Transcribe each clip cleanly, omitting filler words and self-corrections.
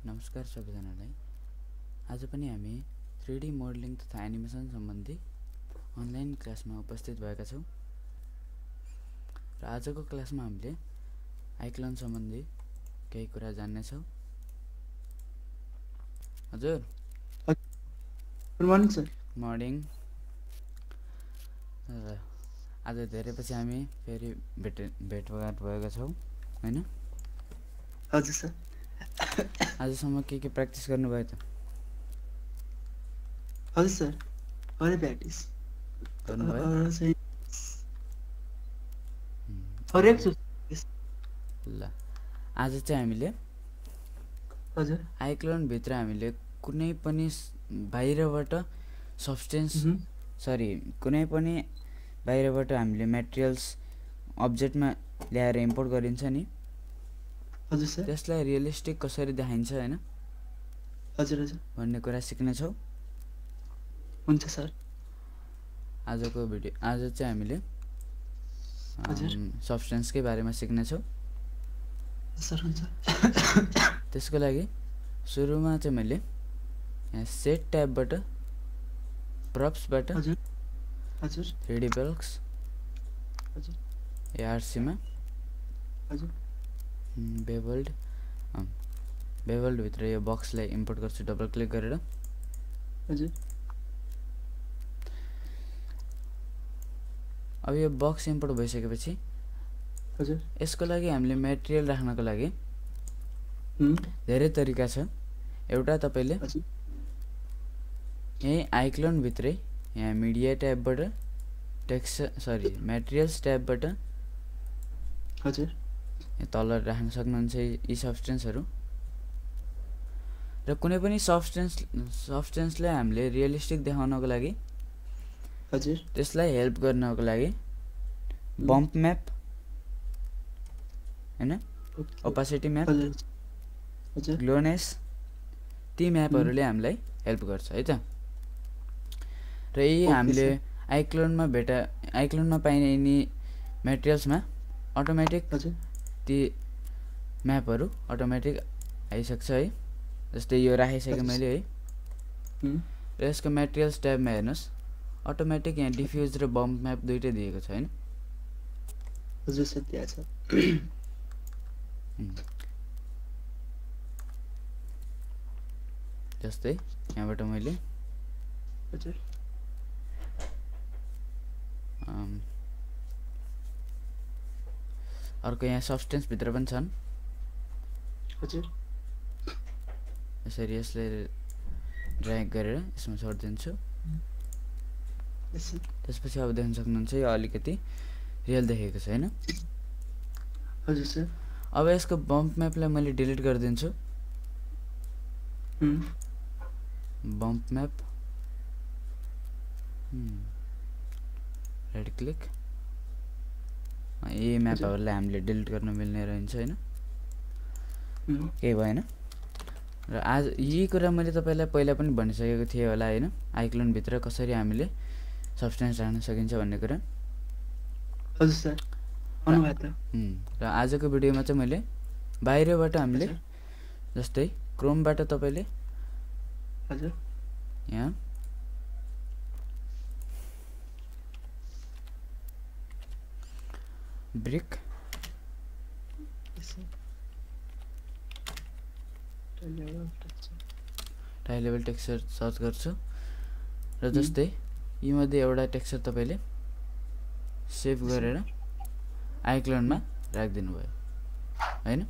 नमस्कार सबैजनालाई। आज पनि हामी 3D मोडलिङ तथा एनिमेसन सम्बन्धी अनलाइन क्लासमा उपस्थित भएका छौँ र आजको क्लासमा हामीले आइक्लोन सम्बन्धी केही कुरा जान्नेछौँ। हजुर गुड मर्निङ सर। मर्निङ। आज धेरै पछि हामी फेरि भेटघाट भएका छौँ हैन? हजुर सर। आजसम्म के प्र्याक्टिस गर्नुभयो त? हजुर सर, अरे प्र्याक्टिस गर्नुभयो? ल, आज चाहिँ हामीले हजुर आइक्लोन भित्र हामीले कुनै पनि बाहिरबाट सब्स्टेन्स कुनै पनि बाहिरबाट हामीले मटेरियल्स अब्जेक्टमा ल्याएर इम्पोर्ट गरिन्छ नि। हजुर सर। त्यसलाई रियलिस्टिक कसरी देखाइन्छ हैन? हजुर हजुर भन्ने कुरा सिक्नेछौँ। हुन्छ सर। आज चाहिँ हामीले सब्स्टेन्सकै बारेमा सिक्नेछौँ। सर हुन्छ। त्यसको लागि सुरुमा चाहिँ मैले यहाँ सेट ट्याबबाट प्रप्सबाट हजुर हजुर 3D ब्लक्स हजुर ARC मा हजुर बेभल्ड भित्र यो बक्सलाई इम्पोर्ट गर्छु डबल क्लिक गरेर। हजुर अब यो बक्स इम्पोर्ट भइसकेपछि हजुर यसको लागि हामीले मटेरियल राख्नको लागि धेरै तरिका छ। एउटा तपाईले यही आइक्लोन भित्रै यहाँ मिडिया ट्याबबाट मटेरियल्स ट्याबबाट हजुर यहाँ तल राख्न सक्नुहुन्छ यी सब्स्टेन्सहरू। र कुनै पनि सब्स्टेन्सलाई हामीले रियलिस्टिक देखाउनको लागि हजुर त्यसलाई हेल्प गर्नको लागि बम्प म्याप हैन, ओपासिटी म्याप, ग्लोनेस, ती म्यापहरूले हामीलाई हेल्प गर्छ है त। र यी हामीले आइक्लोनमा पाइने यिनी मटेरियल्समा अटोमेटिक ती म्यापहरू अटोमेटिक आइसक्छ है। जस्तै यो राखिसकेँ मैले है। र यसको मटेरियल्स ट्याबमा हेर्नुहोस्, अटोमेटिक यहाँ डिफ्युज र बम्प म्याप दुइटै दिएको छ हैन? हजुर सर, त्यहाँ छ। जस्तै यहाँबाट मैले हजुर अर्को यहाँ सब्स्टेन्स भित्र पनि छन्। हजुर यसरी यसलाई ड्र्याग गरेर यसमा छोडिदिन्छु। त्यसपछि अब देख्न सक्नुहुन्छ यो अलिकति रियल देखेको छ हैन? हजुर सर। अब यसको बम्प म्यापलाई मैले डिलिट गरिदिन्छु। बम्प म्याप राइट क्लिक, यी म्यापहरूलाई हामीले डिलिट गर्न मिल्ने रहन्छ हैन? केही भएन। र आज यी कुरा मैले तपाईलाई पहिला पनि भनिसकेको थिएँ होला हैन? आइक्लोन भित्र कसरी हामीले सब्स्टेन्स राख्न सकिन्छ भन्ने कुरा। हजुर सर, अनुवाद। र आजको भिडियोमा चाहिँ मैले बाहिरबाट हामीले जस्तै क्रोमबाट तपाईले हजुर यहाँ brick tile level texture search गर्छु र जस्तै यी मध्ये एउटा टेक्सचर तपाईले सेभ गरेर आइक्लोनमा राखिदिनु भयो हैन?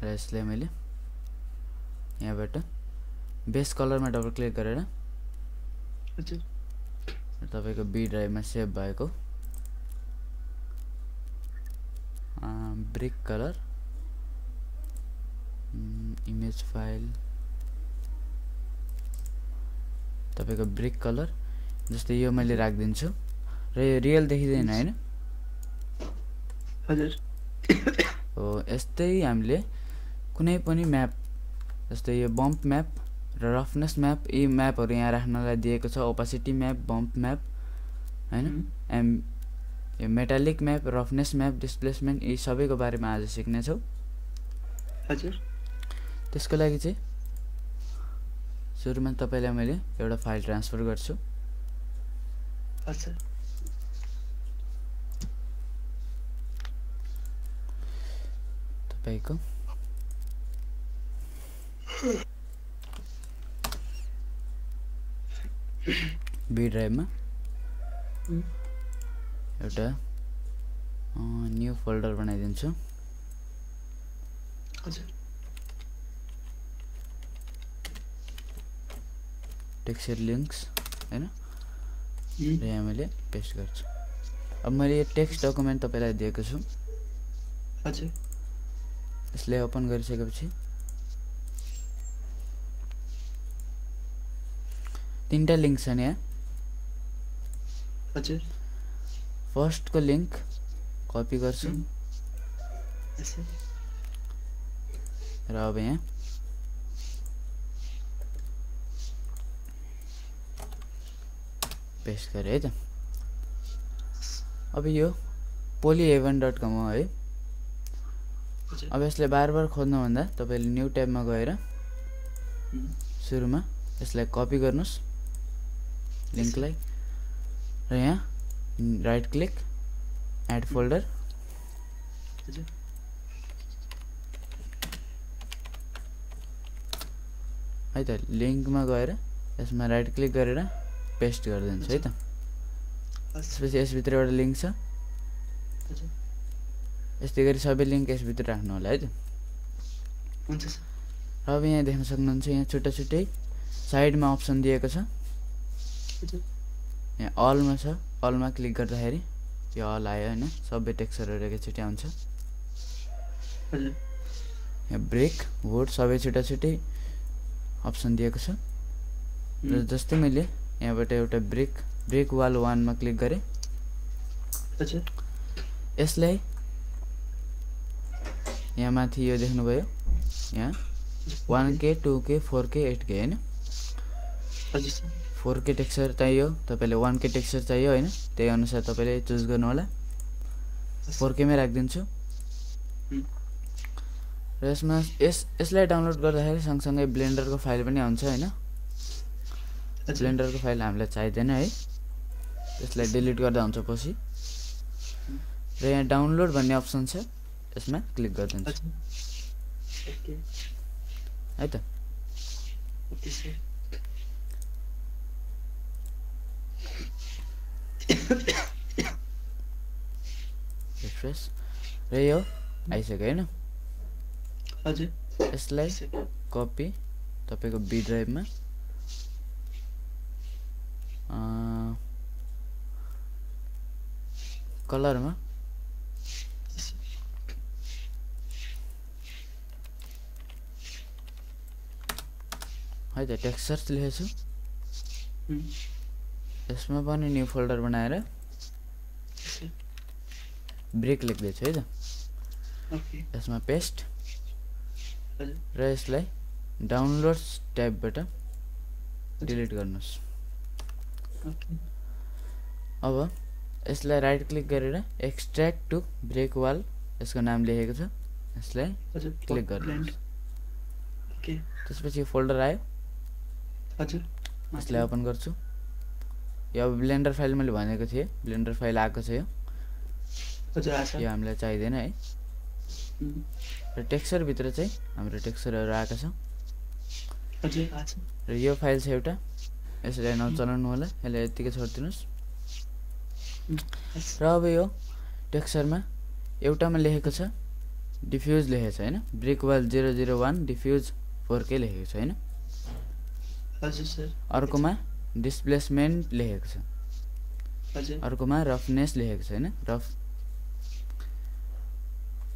र यसलाई मैले यहाँबाट बेस कलरमा डबल क्लिक गरेर तपाईको बी ड्राइभमा सेभ भएको ब्रिक कलर इमेज फाइल तपाईको ब्रिक कलर जस्तै यो मैले राखिदिन्छु र यो रियल देखिँदैन हैन? हजुर हो, यस्तै हामीले कुनै पनि म्याप जस्तै यो बम्प म्याप र रफनेस म्याप, यी म्यापहरू यहाँ राख्नलाई दिएको छ। ओपासिटी म्याप, बम्प म्याप हैन, यो metallic map, roughness map, displacement यी सबैको बारेमा आज सिक्नेछौँ। हजुर। त्यसको लागि चाहिँ सुरुमा तपाईलाई मैले एउटा फाइल ट्रान्सफर गर्छु। हजुर। तपाईको बी ड्राइभमा एउटा न्यू फोल्डर बनाइदिन्छु। हजुर। टेक्सचर लिंक्स हैन, र यहाँ मैले पेस्ट गर्छु। अब मैले यो टेक्स्ट डकुमेन्ट तपाईलाई दिएको छु। हजुर। यसले ओपन गरिसकेपछि तीनटा लिंक छन् यहाँ। हजुर। फर्स्ट को लिंक कपी गर्छु र अब यहाँ पेस्ट गरे है त। अब यो polyhaven.com हो है। अब यसले बार बार खोज्नु भन्दा तपाईले न्यू ट्याबमा गएर सुरुमा यसलाई कपी गर्नुस् लिंकलाई, र यहाँ राइट क्लिक एड फोल्डर, है त। लिंकमा गएर यसमा राइट क्लिक गरेर पेस्ट गरिदिन्छु है त। त्यसपछि यसभित्र एउटा लिंक छ, यस्तै गरी सबै लिंक यसभित्र राख्नु होला है त। हुन्छ सर। अब यहाँ देख्न सक्नुहुन्छ यहाँ छुट्टा छुट्टै साइडमा अप्सन दिएको छ। यहाँ अलमा छ, अलमा क्लिक गर्दाखेरि यो अल आयो हैन, सबै टेक्सचरहरु एकैचोटि आउँछ। यहाँ ब्रेक वुड सबै छुट्टा छुट्टै अप्सन दिएको छ। र जस्तै मैले यहाँबाट एउटा ब्रेक वाल 1 मा क्लिक गरे, यसलाई यहाँ माथि यो देख्नुभयो, यहाँ 1K 2K 4K 8K हैन। 4K टेक्सचर चाहियो तपाईले, 1K टेक्सचर चाहियो हैन, त्यही अनुसार तपाईले चुज गर्नु होला। 4K मै राख्दिन्छु। र यसमा यसलाई डाउनलोड गर्दाखेरि सँगसँगै ब्लेन्डरको फाइल पनि आउँछ हैन। ब्लेन्डरको फाइल हामीलाई चाहिदैन है, त्यसलाई डिलिट गर्दा हुन्छ पछि। र यहाँ डाउनलोड भन्ने अप्सन छ, यसमा क्लिक गरिदिन्छु है त। रिफ्रेस र यो आइसक्यो हैन। हजुर। यसलाई कपी तपाईको बी ड्राइभमा कलरमा है त टेक्सचर्स लेखेछु। यसमा पनि न्यू फोल्डर बनाएर ब्रेक लेख्दैछु है त। यसमा पेस्ट र यसलाई डाउनलोड्स ट्याबबाट डिलिट गर्नुस्। अब यसलाई राइट क्लिक गरेर एक्सट्र्याक्ट टु ब्रेक वाल यसको नाम लेखेको छ, यसलाई क्लिक गर्नुस्। त्यसपछि यो फोल्डर आयो, यसलाई ओपन गर्छु। यो अब ब्लेन्डर फाइल मैले भनेको थिएँ, ब्लेन्डर फाइल आएको छ यो यो हामीलाई चाहिदैन है। र टेक्सचर भित्र चाहिँ हाम्रो टेक्सचरहरु आएको छ। र यो फाइल छ एउटा, यसलाई नचलाउनु होला, यसलाई यतिकै छोड्दिनुस्। र अब यो टेक्सचरमा एउटामा लेखेको छ डिफ्युज लेखेको छ हैन, ब्रेक वाल 001 डिफ्युज 4K लेखेको छ हैन। हजुर सर। अर्कोमा डिस्प्लेसमेन्ट लेखेको छ, हजुर। अर्कोमा रफनेस लेखेको छ हैन, रफ।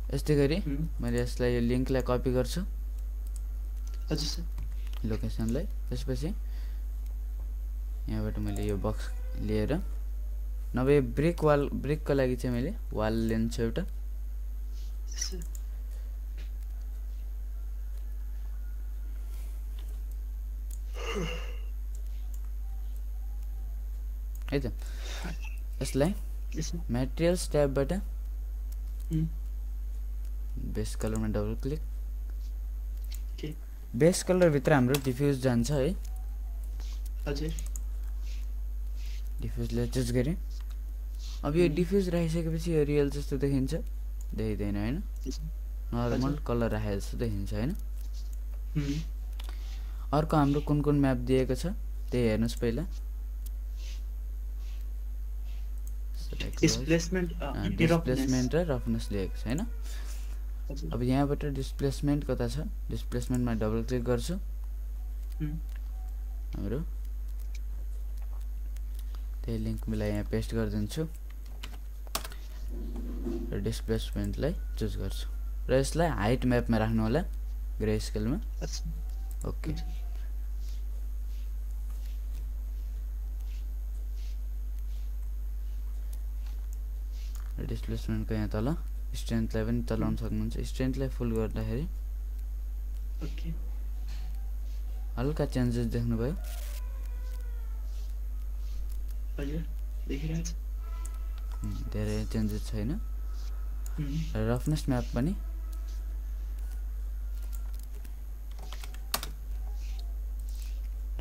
यस्तै गरी मैले यसलाई यो लिंकलाई कपी गर्छु। हजुर सर। लोकेसनलाई, त्यसपछि यहाँबाट मैले यो बक्स लिएर नभए ब्रेकको लागि चाहिँ मैले वाल लिन्छु एउटा। है त। यसलाई Yes, sir. मेटेरियल्स ट्याबबाट Hmm. बेस कलरमा double click Okay. Base colour भित्र हाम्रो डिफ्युज जान्छ है हजुर डिफ्युजले चुज गरे अब यो डिफ्युज राखिसकेपछि यो रियल जस्तो देखिन्छ देखिदैन हैन नर्मल कलर राखे जस्तो देखिन्छ हैन अर्को हाम्रो कुन कुन म्याप दिएको छ त्यही हेर्नुस् पहिला डिस्प्लेसमेन्ट र रफनेस दिएको छ हैन अब यहाँबाट डिस्प्लेसमेन्ट कता छ डिस्प्लेसमेन्टमा डबल क्लिक गर्छु हाम्रो त्यही लिंक मिलाई यहाँ पेस्ट गरिदिन्छु र डिस्प्लेसमेन्टलाई चुज गर्छु र यसलाई हाइट म्यापमा राख्नु होला ग्रे स्केलमा ओके डिस्प्लेसमेन्टको यहाँ तल स्ट्रेन्थलाई पनि चलाउन सक्नुहुन्छ स्ट्रेन्थलाई फुल गर्दाखेरि ओके हल्का चेन्जेस देख्नुभयो हजुर देखिरहेछ धेरै चेन्जेस छैन रफनेस म्याप पनि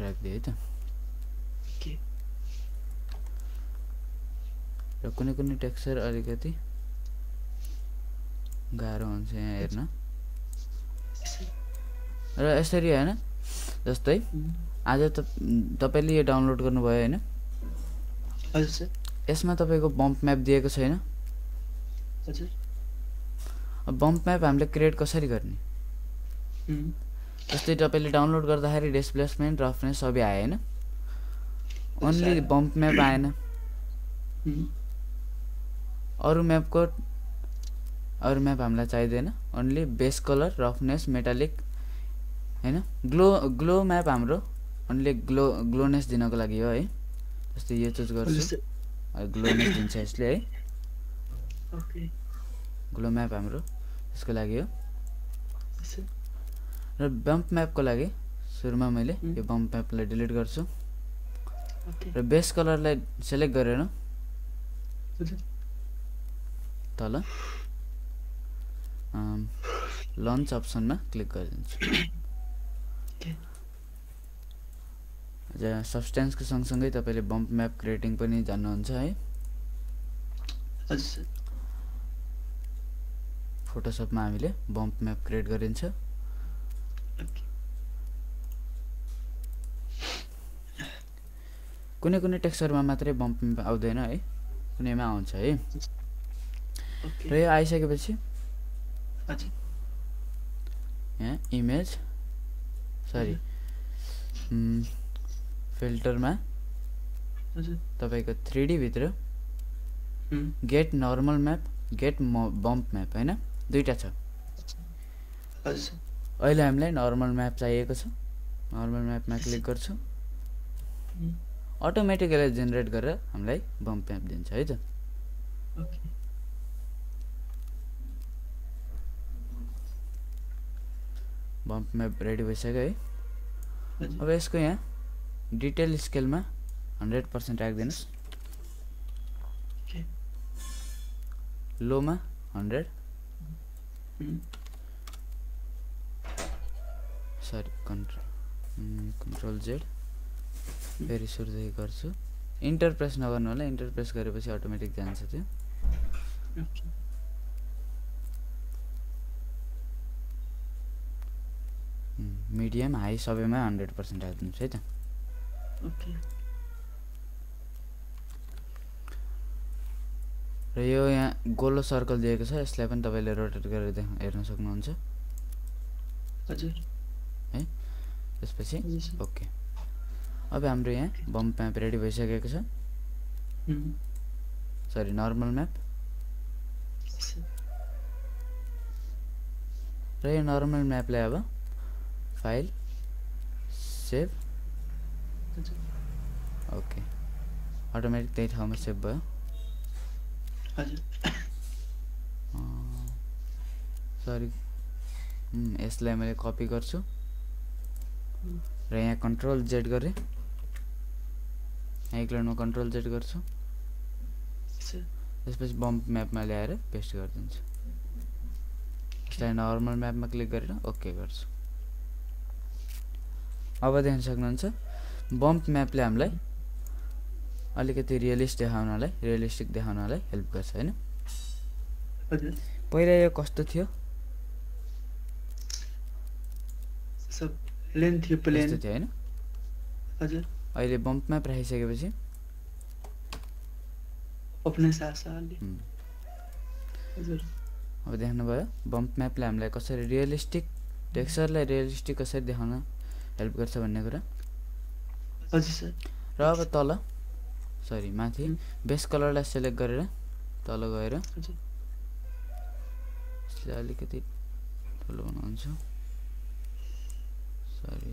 राख्दिए है त ओके र कुनै कुनै टेक्सचर अलिकति गाह्रो हुन्छ यहाँ हेर्न र यसरी हैन जस्तै आज तपाईले यो डाउनलोड गर्नुभयो हैन हजुर सर यसमा तपाईको बम्प म्याप दिएको छैन हजुर अब बम्प म्याप हामीले क्रिएट कसरी गर्ने जस्तै तपाईले डाउनलोड गर्दाखेरि डिस्प्लेसमेन्ट रफनेस सबै आयो हैन ओन्ली बम्प म्याप आएन अरु म्याप हामीलाई चाहिदैन only base colour roughness metallic हैन ग्लो म्याप हाम्रो ओन्ली ग्लोनेस दिनको लागि हो है जस्तै यो चुज गर्छु ग्लोनेस दिन्छ यसले है ओके ग्लो म्याप हाम्रो यसको लागि हो र बम्प म्यापको लागि सुरुमा मैले यो बम्प म्यापलाई डिलिट गर्छु र बेस कलरलाई सिलेक्ट गरेर तल लन्च अप्सनमा क्लिक गरिदिन्छु सब्स्टेन्सको सँगसँगै तपाईले बम्प म्याप क्रिएटिङ पनि जान्नुहुन्छ है हजुर फोटोशपमा हामीले बम्प म्याप क्रिएट गरिन्छ कुनै कुनै टेक्सचरमा मात्रै बम्प म्याप आउँदैन है कुनैमा आउँछ है र यो आइसकेपछि यहाँ इमेज सरी फिल्टरमा तपाईको 3D भित्र get normal map get bump map हैन दुईटा छ अहिले हामीलाई नर्मल म्याप चाहिएको छ नर्मल म्यापमा क्लिक गर्छु अटोमेटिकली जेनेरेट गरेर हामीलाई बम्प म्याप दिन्छ है त बम्प म्याप रेडी भइसक्यो है अब यसको यहाँ डिटेल स्केलमा 100% राख्दिनुस् लोमा 100 सरी कन्ट्रोल जेड फेरि सुरुदेखि गर्छु इन्टर प्रेस नगर्नु होला इन्टर प्रेस गरेपछि अटोमेटिक जान्छ त्यो मिडियम हाई सबैमा 100% राख्दिनुस् है त ओके र यो यहाँ गोलो सर्कल दिएको छ यसलाई पनि तपाईले रोटेट गरेर हेर्न सक्नुहुन्छ हजुर है त्यसपछि ओके अब हाम्रो यहाँ बम्प म्याप रेडी भइसकेको छ सरी नर्मल म्याप र यो नर्मल म्यापलाई अब फाइल सेभ ओके अटोमेटिक त्यही ठाउँमा सेभ भयो सरी यसलाई मैले कपी गर्छु र यहाँ कन्ट्रोल जेड गरे यहाँ एक लाइनमा कन्ट्रोल जेड गर्छु त्यसपछि बम्प म्यापमा ल्याएर पेस्ट गरिदिन्छु यसलाई नर्मल म्यापमा क्लिक गरेर ओके गर्छु अब देख्न सक्नुहुन्छ बम्प म्यापले हामीलाई अलिकति रियलिस्टिक देखाउनलाई हेल्प गर्छ हैन हजुर पहिला यो कस्तो थियो सब प्लेन थियो प्लेन यस्तो थियो हैन हजुर अहिले बम्प म्याप राखिसकेपछि अपने साथले हजुर अब देख्नुभयो बम्प म्यापले हामीलाई कसरी रियलिस्टिक टेक्सचरलाई रियलिस्टिक कसरी देखाउन हेल्प गर्छ भन्ने कुरा हजुर सर र अब तल सरी माथि बेस कलरलाई सेलेक्ट गरेर तल गएर हजुर यसलाई अलिकति ठुलो बनाउँछु सरी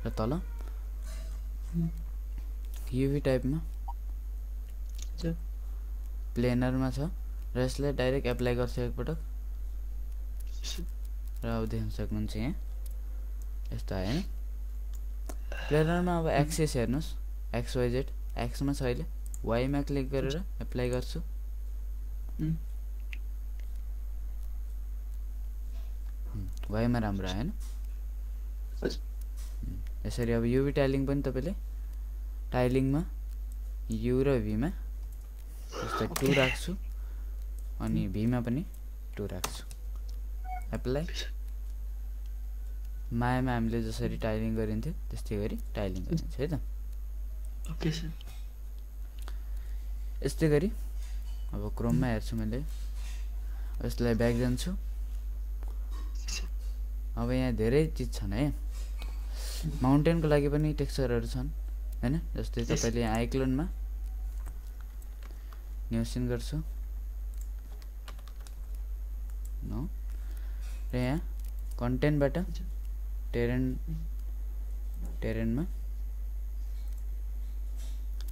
र तल युभी टाइपमा हजुर प्लेनरमा छ र यसलाई डाइरेक्ट एप्लाई गर्छु एकपटक र अब देख्न सक्नुहुन्छ यहाँ यस्तो आयो हैन प्लेनरमा अब एक्सिस हेर्नुस् XYZ एक्समा छ अहिले वाइमा क्लिक गरेर एप्लाई गर्छु वाइमा राम्रो आयो हैन यसरी अब युभी टाइलिङ पनि तपाईले टाइलिङमा यु र भी मा जस्तै 2 राख्छु अनि भी मा पनि 2 राख्छु एप्लाई मायामा हामीले जसरी टाइलिङ गरिन्थ्यो त्यस्तै गरी टाइलिङ गरिन्छ है त ओके सर यस्तै गरी अब क्रोममा हेर्छु मैले यसलाई ब्याक जान्छु अब यहाँ धेरै चीज छन् है माउन्टेनको लागि पनि टेक्सचरहरु छन् हैन जस्तै तपाईले यहाँ आइक्लोनमा न्यू सिन गर्छु नो र यहाँ कन्टेन्टबाट टेरेनमा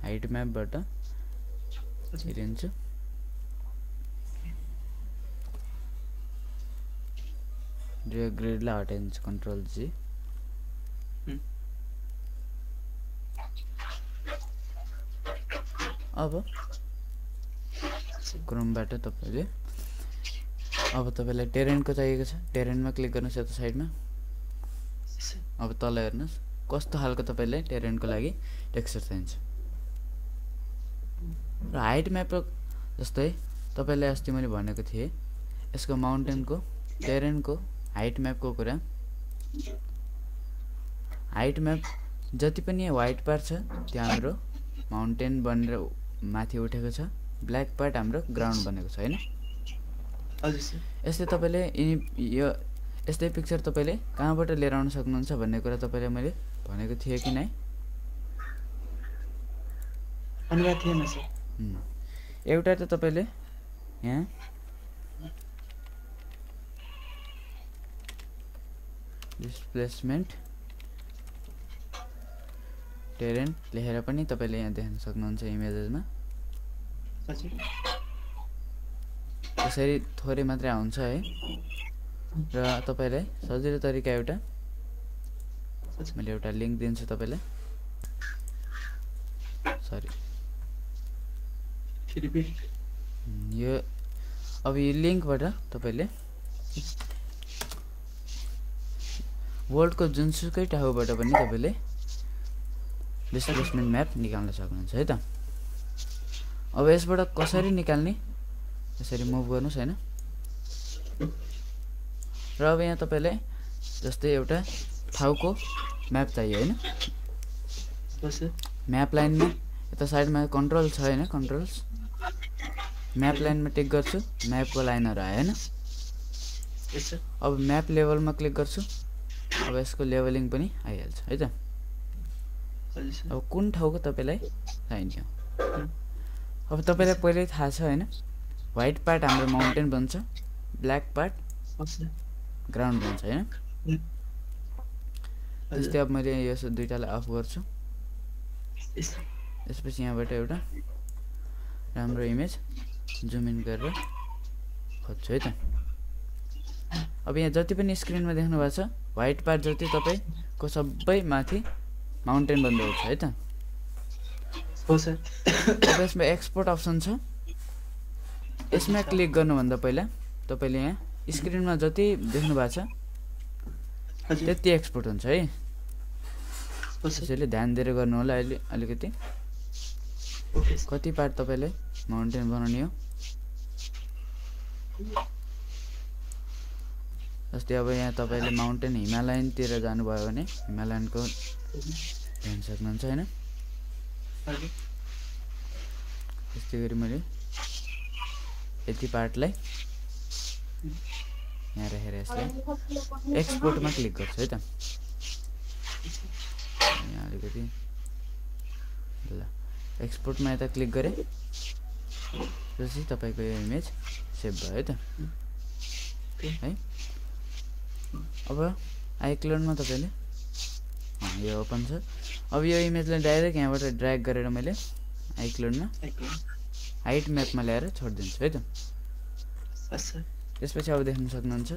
हाइट म्यापबाट हेरिन्छु ग्रिडलाई हटाइदिन्छु कन्ट्रोल जी अब क्रोमबाट तपाईले अब तपाईलाई टेरेनको चाहिएको छ टेरेनमा क्लिक गर्नुस् यता साइडमा अब तल हेर्नुस् कस्तो खालको तपाईलाई टेरेनको लागि टेक्सचर चाहिन्छ र हाइट म्याप जस्तै तपाईलाई अस्ति मैले भनेको थिए यसको माउन्टेनको टेरेनको हाइट म्यापको कुरा हाइट म्याप जति पनि व्हाइट पार्ट छ त्यो हाम्रो माउन्टेन बनेर माथि उठेको छ ब्ल्याक पार्ट हाम्रो ग्राउन्ड बनेको छ हैन हजुर सर यस्तै तपाईले यो यस्तै पिक्चर तपाईले कहाँबाट लिएर आउन सक्नुहुन्छ भन्ने कुरा तपाईले मैले भनेको थिए कि नै अनुवाद थिएन सर एउटा त तपाईले यहाँ डिस्प्लेसमेन्ट टेरेन लेखेर पनि तपाईले यहाँ देख्न सक्नुहुन्छ इमेजेसमा हजुर यसरी थोरै मात्रै आउँछ है र तपाईलाई सजिलो तरिका एउटा मैले एउटा लिंक दिन्छु तपाईलाई सरी यो अब यो लिंकबाट तपाईले वर्ल्डको जुनसुकै ठाउँबाट पनि तपाईले डिस्प्लेसमेन्ट म्याप निकाल्न सक्नुहुन्छ है त अब यसबाट कसरी निकाल्ने यसरी मुभ गर्नुस् हैन र अब यहाँ तपाईले जस्तै एउटा ठाउँको म्याप चाहियो हैन म्याप लाइनमा यता साइडमा कन्ट्रोल छ हैन कन्ट्रोल्स म्याप लाइनमा टिक गर्छु म्यापको लाइनहरु आयो हैन अब म्याप लेभलमा क्लिक गर्छु अब यसको लेभलिङ पनि आइहाल्छ है त अब कुन ठाउँको तपाईलाई चाहिन्छ अब तपाईलाई पहिल्यै थाहा छ हैन व्हाइट पार्ट हाम्रो माउन्टेन बन्छ ब्ल्याक पार्ट ग्राउन्ड बन्छ हैन त्यस्तै अब मैले यो दुईटालाई अफ गर्छु यसपछि यहाँबाट एउटा राम्रो इमेज जुम इन गरेर खोज्छु है त। अब यहाँ जति पनि स्क्रिनमा देख्नु भएको छ व्हाइट पार्ट जति तपाईको सबै माथि माउन्टेन बन्दै छ है त। हो सर। अब यसमा एक्सपोर्ट अप्सन छ, यसमा क्लिक गर्नुभन्दा पहिला तपाईले यहाँ स्क्रिनमा जति देख्नु भएको छ त्यति एक्सपोर्ट हुन्छ है। त्यसैले ध्यान दिएर गर्नु होला। अहिले अलिकति कति पार्ट तपाईले माउन्टेन बनाउने हो। जस्तै अब यहाँ तपाईले माउन्टेन हिमालयनतिर जानुभयो भने हिमालयनको हेर्न सक्नुहुन्छ हैन। त्यस्तै गरी मैले यति पार्टलाई यहाँ राखेर यसलाई एक्सपोर्टमा क्लिक गर्छु है त। यहाँ अलिकति ल एक्सपोर्टमा यता क्लिक गरे त्यसपछि तपाईको यो इमेज सेभ भयो है त है। अब आइक्लाउडमा तपाईले यो ओपन छ। अब यो इमेजलाई डाइरेक्ट यहाँबाट ड्र्याग गरेर मैले आइक्लाउडमा हाइट म्यापमा ल्याएर छोडिदिन्छु है त। त्यसपछि अब देख्न सक्नुहुन्छ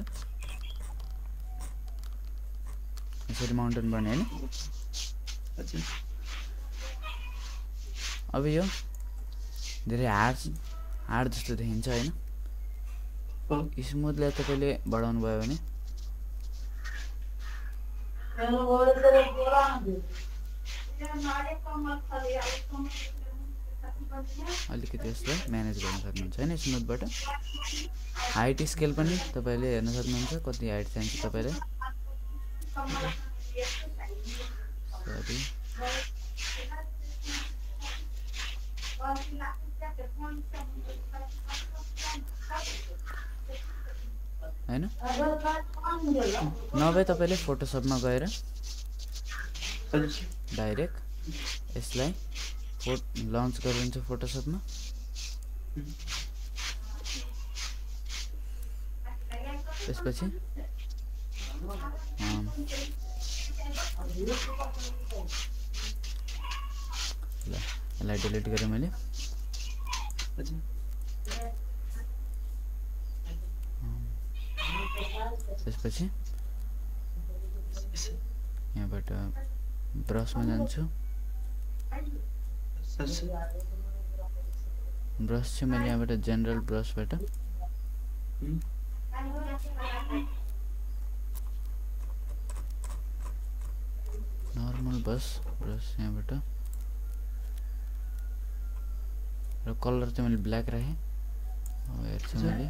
यसरी माउन्टेन बन्यो हैन। अब यो धेरै हार्ड जस्तो देखिन्छ हैन। स्मुथलाई तपाईले बढाउनु भयो भने अलिकति यसलाई म्यानेज गर्न सक्नुहुन्छ हैन स्मुथबाट। हाइट स्केल पनि तपाईले हेर्न सक्नुहुन्छ कति हाइट चाहिन्छ तपाईलाई। सरी हैन। नभए तपाईले फोटोसपमा गएर डाइरेक्ट यसलाई लन्च गरिदिन्छु फोटोसपमा। त्यसपछि ल यसलाई डिलिट गरेँ मैले। त्यसपछि यहाँबाट ब्रसमा जान्छु। ब्रस चाहिँ मैले यहाँबाट जेनरल ब्रसबाट नर्मल ब्रस यहाँबाट र कलर चाहिँ मैले ब्ल्याक राखेँ। अब हेर्छु मैले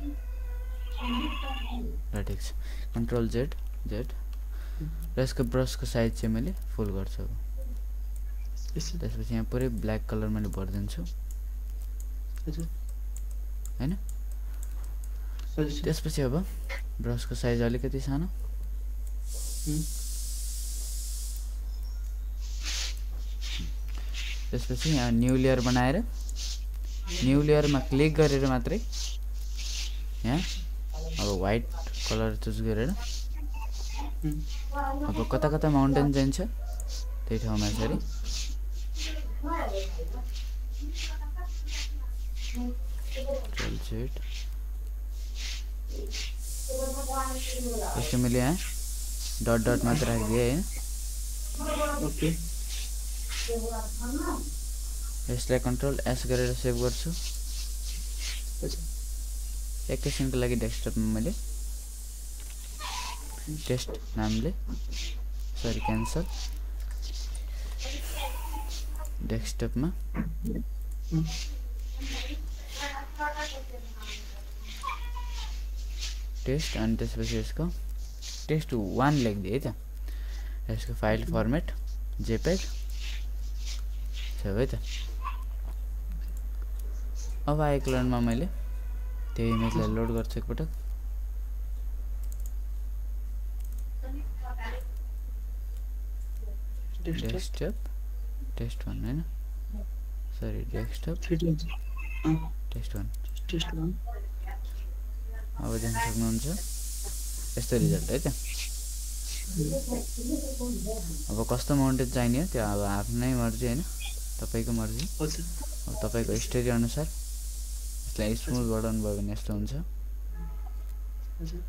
ल ठिक छ। कन्ट्रोल जेड र यसको ब्रसको साइज चाहिँ मैले फुल गर्छु। त्यसपछि यहाँ पुरै ब्ल्याक कलर मैले भरिदिन्छु हैन। त्यसपछि अब ब्रसको साइज अलिकति सानो त्यसपछि यहाँ न्यू लेयर बनाएर न्यू लेयरमा क्लिक गरेर मात्रै यहाँ अब व्हाइट कलर चुज गरेर अब कता कता माउन्टेन जान्छ त्यही ठाउँमा यसरी यसको मैले यहाँ डट डट मात्र राखिदिएँ हैन। ओके यसलाई कन्ट्रोल एस गरेर सेभ गर्छु। एकैछिनको लागि डेस्कटपमा मैले टेस्ट नामले सरी क्यान्सल डेस्कटपमा टेस्ट अनि त्यसपछि यसको टेस्ट 1 लेखिदिएँ है त। यसको फाइल फर्मेट जेपेग छ है त। अब आइक्लाउडमा मैले त्यो इमेजलाई लोड गर्छु एकपटक। डेस्कटप टेस्ट 1 हैन सरी डेस्कटप टेस्ट 1 अब देख्न सक्नुहुन्छ यस्तो रिजल्ट है त। अब कस्तो माउन्टेन चाहिने हो त्यो अब आफ्नै मर्जी हैन, तपाईको मर्जी। अब तपाईको स्टोरी अनुसार यसलाई स्मुथ बनाउनु भयो भने यस्तो हुन्छ हजुर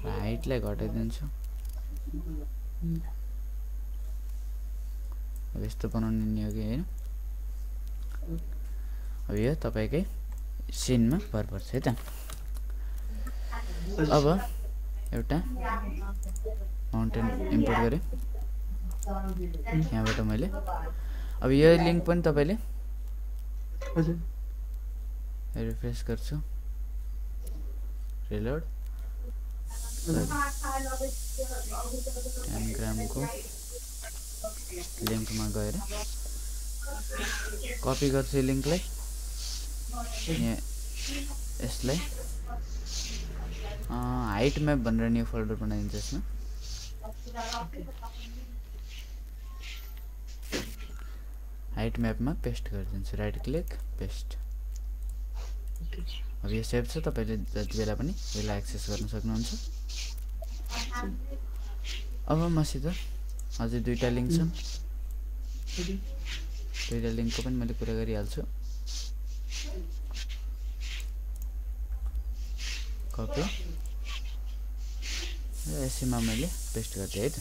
हाइटलाई घटाइदिन्छु अब यस्तो बनाउनु नि हो कि हैन अब यो तपाईकै सिनमा भर पर्छ है त अब एउटा माउन्टेन इम्पोर्ट गरे यहाँबाट मैले अब यो लिंक पनि तपाईले हजुर रिफ्रेश गर्छु रिलोड 10 ग्रामको लिंकमा गएर कपी गर्छु लिंकलाई यहाँ यसलाई हाइट म्याप भनेर न्यू फोल्डर बनाइदिन्छु यसमा हाइट म्यापमा पेस्ट गरिदिन्छु राइट क्लिक पेस्ट अब यो सेभ छ तपाईले जति बेला पनि यसलाई एक्सेस गर्न सक्नुहुन्छ अब मसित अझै दुईटा लिंक छ दुईटा लिंकको पनि मैले कुरा गरिहाल्छु कपी र यसैमा मैले पेस्ट गर्दै है त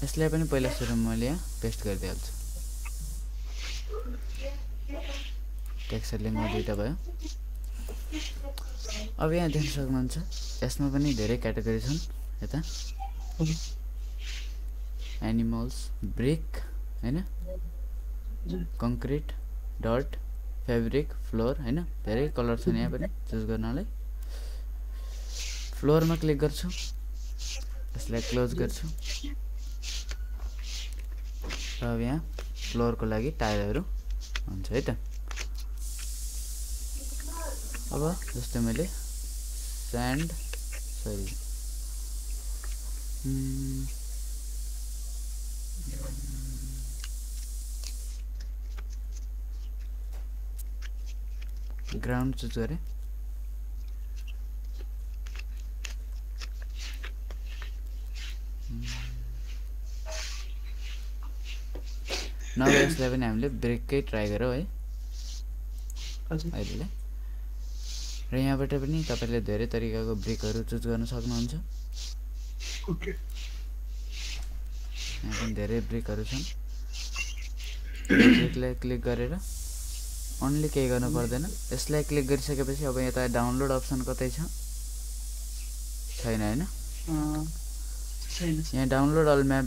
यसलाई पनि पहिला सुरुमा मैले यहाँ पेस्ट गरिदिहाल्छु टेक्सचर लिंकमा दुईटा भयो अब यहाँ देख्न सक्नुहुन्छ यसमा पनि धेरै क्याटेगोरी छन् यता एनिमल्स ब्रिक हैन कंक्रीट डट फैब्रिक फ्लोर हैन धेरै कलर छन् यहाँ पनि चुज गर्नलाई फ्लोरमा क्लिक गर्छु यसलाई क्लोज गर्छु र अब यहाँ फ्लोरको लागि टाइलहरु हुन्छ है त अब जस्तै मैले स्यान्ड सरी ग्राउन्ड चुज गरे नभए यसलाई पनि हामीले ब्रेककै ट्राई गरौँ है अहिले र यहाँबाट पनि तपाईले धेरै तरिकाको ब्रेकहरु चुज गर्न सक्नुहुन्छ ओके यहाँ पनि धेरै ब्रेकहरु छन् ब्रेकलाई क्लिक गरेर ओन्ली केही गर्नु पर्दैन यसलाई क्लिक गरिसकेपछि अब यता डाउनलोड अप्सन कतै छ छैन हैन छैन यहाँ डाउनलोड अल म्याप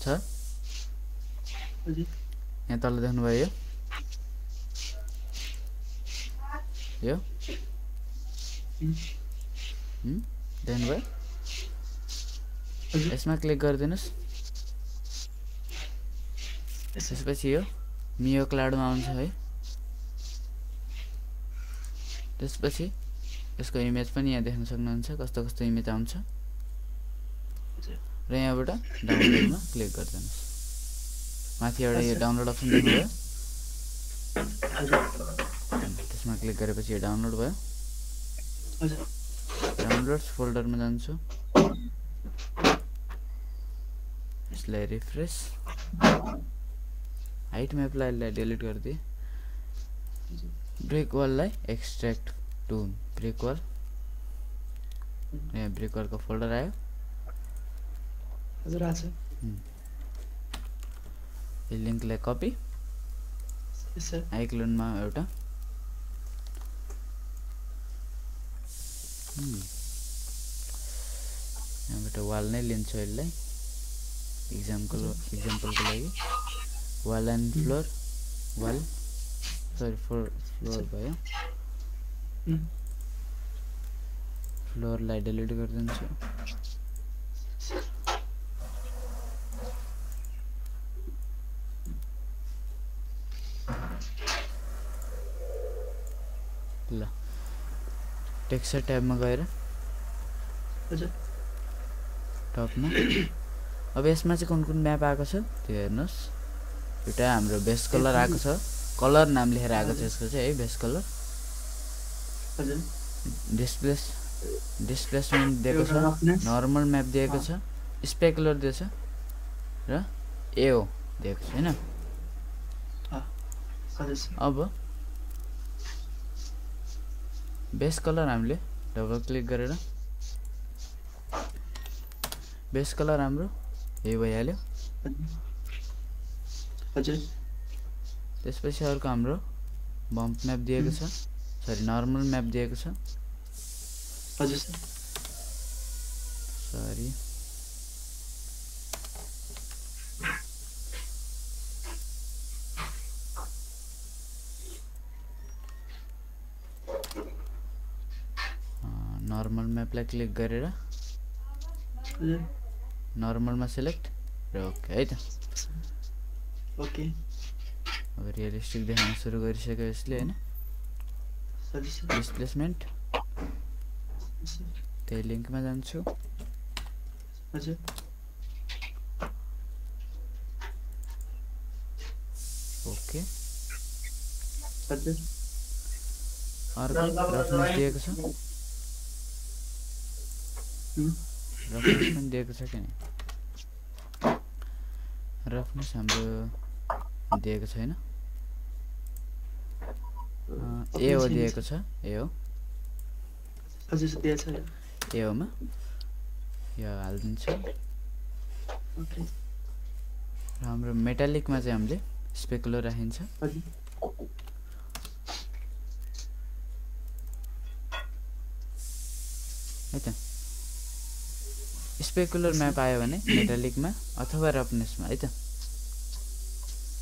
छ हजुर यहाँ तल देख्नुभयो यो देख्नुभयो यसमा क्लिक गरिदिनुस् त्यसपछि यो मियो क्लाउडमा आउँछ है त्यसपछि यसको इमेज पनि यहाँ देख्न सक्नुहुन्छ कस्तो कस्तो इमेज आउँछ र यहाँबाट डाउनलोडमा क्लिक गरिदिनुस् माथि एउटा यो डाउनलोड अप्सन देख्नुभयो त्यसमा क्लिक गरेपछि यो डाउनलोड भयो डाउनलोड्स फोल्डरमा जान्छु यसलाई रिफ्रेश हाइट म्यापलाई डिलिट गरिदिए ब्रेक वाललाई एक्सट्र्याक्ट टु ब्रेक वाल यहाँ ब्रेक वालको फोल्डर आयो हजुर आछ यो लिंकलाई कपी आइक्लोनमा एउटा यहाँबाट वाल नै लिन्छु यसलाई एक्जाम्पलको लागि wall and floor wall sorry floor भयो फ्लोरलाई डिलिट गरिदिन्छु ल टेक्सचर ट्याबमा गएर हजुर टपमा अब यसमा चाहिँ कुन कुन म्याप आएको छ त्यो हेर्नुस् एउटा हाम्रो बेस कलर आएको छ कलर नाम लेखेर आएको छ यसको चाहिँ है बेस कलर हजुर डिस्प्लेसमेन्ट दिएको छ नर्मल म्याप दिएको छ स्पेकुलर दिएछ र एओ दिएको छ हैन। हजुर सर। अब बेस कलर हामीले डबल क्लिक गरेर बेस कलर हाम्रो यही भइहाल्यो। हजुर। त्यसपछि अर्को हाम्रो बम्प म्याप दिएको छ, सरी नर्मल म्याप दिएको छ। हजुर सर। सरी नर्मल म्यापलाई क्लिक गरेर नर्मलमा सिलेक्ट र ओके है त। ओके। अब रियलिस्टिक देखाउन सुरु गरिसक्यो यसले हैन। डिस्प्लेसमेन्ट त्यही लिङ्कमा जान्छु। हजुर। ओके। हजुर। अर्को रफनेस दिएको छ, रफनेस पनि दिएको छ कि नि? रफनेस हाम्रो दिएको छैन। एओ दिएको छ, एओ। हजुर दिएको छ। एओमा यो हालिदिन्छु। ओके। र हाम्रो मेटालिकमा चाहिँ हामीले स्पेकुलर राखिन्छ। है त। स्पेकुलर म्याप आयो भने मेटालिकमा अथवा रफनेसमा है त,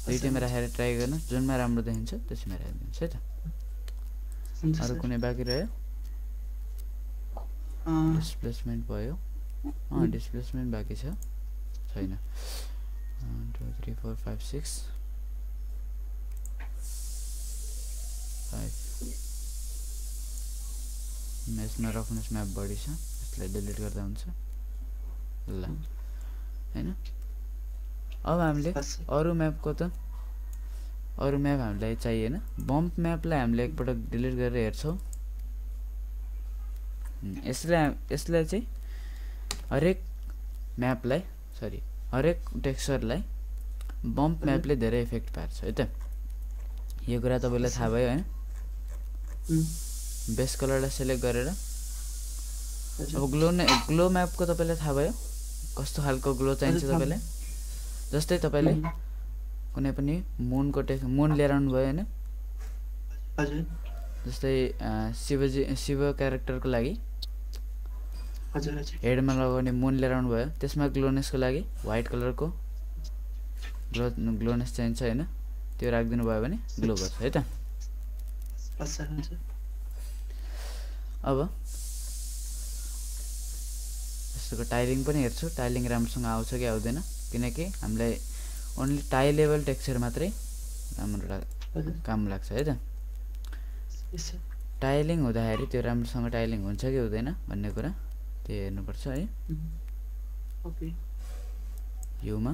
दुईटैमा राखेर ट्राई गर्नु, जुनमा राम्रो देखिन्छ त्यसमा राखिदिनुहोस् है त। अरु कुनै बाँकी रह्यो? डिस्प्लेसमेन्ट भयो। डिस्प्लेसमेन्ट बाँकी छ, छैन। 1 2 3 4 5 6 5 यसमा रफनेस म्याप बढी छ, यसलाई डिलिट गर्दा हुन्छ ल हैन। अब हामीले अरु म्यापको त अरु म्याप हामीलाई चाहिएन। बम्प म्यापलाई हामीले एकपटक डिलिट गरेर हेर्छौं। यसलाई चाहिँ हरेक म्यापलाई सरी हरेक टेक्सचरलाई बम्प म्यापले धेरै इफेक्ट पार्छ है त। यो कुरा तपाईलाई थाहा भयो हैन। बेस कलरलाई सिलेक्ट गरेर अब ग्लो म्यापको तपाईलाई थाहा भयो कस्तो खालको ग्लो चाहिन्छ तपाईलाई। जस्तै तपाईले कुनै पनि मुनको मुन लिएर आउनु भयो हैन। हजुर। जस्तै शिव क्यारेक्टरको लागि हजुर हजुर हेडमा लगाउने मुन लिएर आउनु भयो, त्यसमा ग्लोनेसको लागि व्हाइट कलरको ग्लोनेस चाहिन्छ हैन। त्यो राखिदिनु भयो भने ग्लो गर्छ है त। अब यसको टाइलिङ पनि हेर्छु, टाइलिङ राम्रोसँग आउँछ कि आउँदैन, किनकि हामीलाई ओन्ली टाइ लेभल टेक्सचर मात्रै राम्रो काम लाग्छ है त। टाइलिङ हुँदाखेरि त्यो राम्रोसँग टाइलिङ हुन्छ कि हुँदैन भन्ने कुरा त्यो हेर्नुपर्छ है। ओके। युमा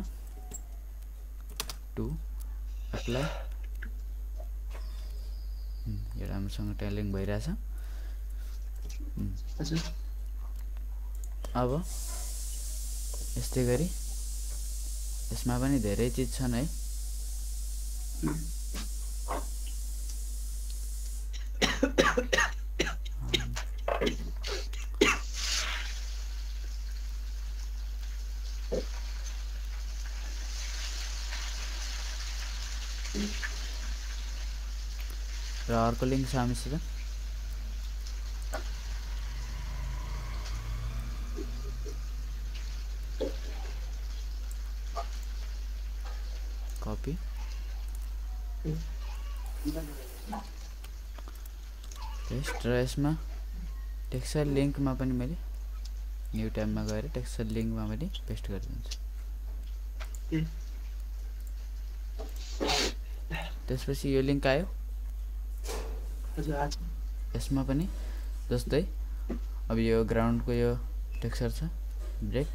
2 अप्लाई। यो राम्रोसँग टाइलिङ भइरहेछ। हजुर। अब यस्तै गरी यसमा पनि धेरै चीज छन् है। र अर्को लिंक छ हामीसित। कपी पेस्ट र यसमा टेक्सचर लिंकमा पनि मैले न्यू ट्याबमा गएर टेक्सचर लिंकमा मैले पेस्ट गरिदिन्छु। त्यसपछि यो लिंक आयो। यसमा पनि जस्तै अब यो ग्राउन्डको यो टेक्सचर छ ब्रेक,